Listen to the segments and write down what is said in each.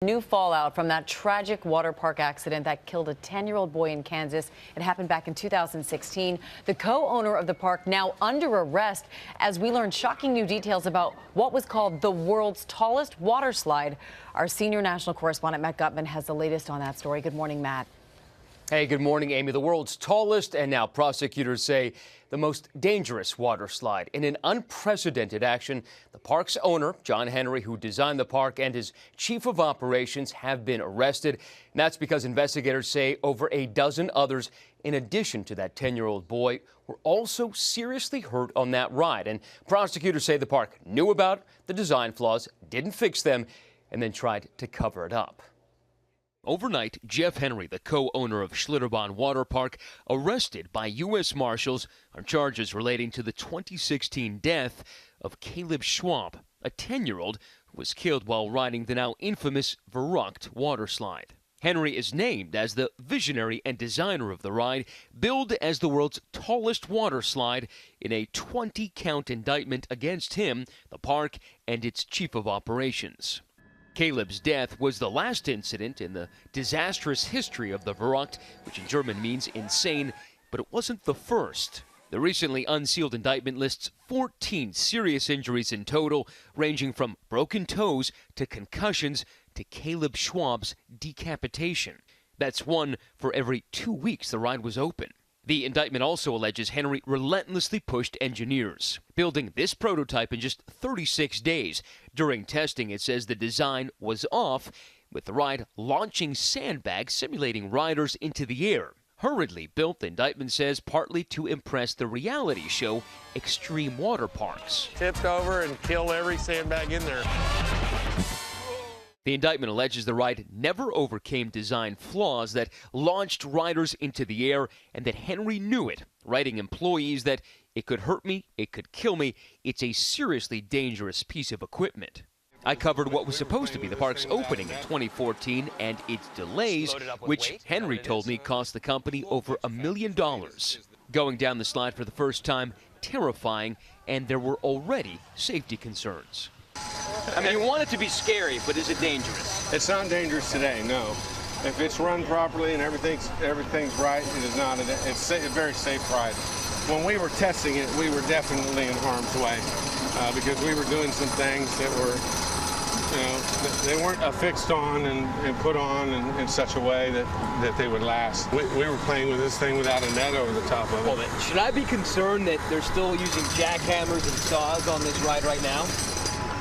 New fallout from that tragic water park accident that killed a 10-year-old boy in Kansas. It happened back in 2016. The co-owner of the park now under arrest as we learn shocking new details about what was called the world's tallest water slide. Our senior national correspondent Matt Gutman has the latest on that story. Good morning, Matt. Hey, good morning, Amy. The world's tallest and now prosecutors say the most dangerous water slide. In an unprecedented action, the park's owner, John Henry, who designed the park, and his chief of operations have been arrested. And that's because investigators say over a dozen others, in addition to that 10-year-old boy, were also seriously hurt on that ride. And prosecutors say the park knew about the design flaws, didn't fix them, and then tried to cover it up. Overnight, Jeff Henry, the co-owner of Schlitterbahn Waterpark, arrested by U.S. Marshals on charges relating to the 2016 death of Caleb Schwab, a 10-year-old who was killed while riding the now infamous Verrückt water slide. Henry is named as the visionary and designer of the ride, billed as the world's tallest water slide in a 20-count indictment against him, the park, and its chief of operations. Caleb's death was the last incident in the disastrous history of the Verrückt, which in German means insane, but it wasn't the first. The recently unsealed indictment lists 14 serious injuries in total, ranging from broken toes to concussions to Caleb Schwab's decapitation. That's one for every 2 weeks the ride was open. The indictment also alleges Henry relentlessly pushed engineers, building this prototype in just 36 days. During testing, it says the design was off, with the ride launching sandbags simulating riders into the air. Hurriedly built, the indictment says, partly to impress the reality show Extreme Water Parks. Tipped over and killed every sandbag in there. The indictment alleges the ride never overcame design flaws that launched riders into the air and that Henry knew it, writing employees that it could hurt me, it could kill me, it's a seriously dangerous piece of equipment. I covered what was supposed to be the park's opening in 2014 and its delays, which Henry told me cost the company over $1 million. Going down the slide for the first time, terrifying, and there were already safety concerns. I mean, you want it to be scary, but is it dangerous? It's not dangerous today, no. If it's run properly and everything's right, it is not. It's a very safe ride. When we were testing it, we were definitely in harm's way because we were doing some things that were, they weren't affixed on and put on in such a way that they would last. We were playing with this thing without a net over the top of it. Should I be concerned that they're still using jackhammers and saws on this ride right now?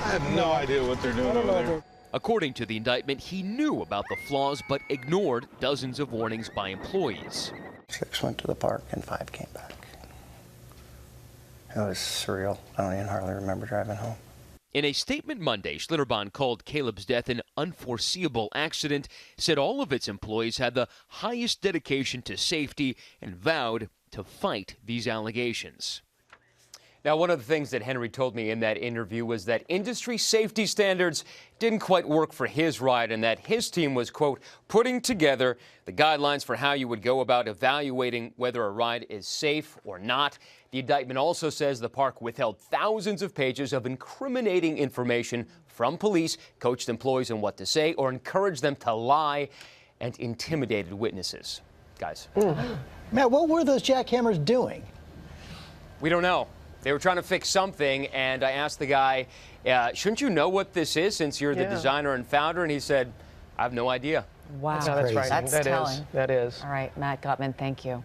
I have no idea what they're doing over there. According to the indictment, he knew about the flaws but ignored dozens of warnings by employees. 6 went to the park and 5 came back. It was surreal. I don't even hardly remember driving home. In a statement Monday, Schlitterbahn called Caleb's death an unforeseeable accident, said all of its employees had the highest dedication to safety, and vowed to fight these allegations. Now, one of the things that Henry told me in that interview was that industry safety standards didn't quite work for his ride and that his team was, quote, putting together the guidelines for how you would go about evaluating whether a ride is safe or not. The indictment also says the park withheld thousands of pages of incriminating information from police, coached employees on what to say, or encouraged them to lie, and intimidated witnesses. Guys. Matt, what were those jackhammers doing? We don't know. They were trying to fix something, and I asked the guy, shouldn't you know what this is since you're the designer and founder? And he said, I have no idea. Wow. That's crazy. That's telling. That is. All right, Matt Gutman, thank you.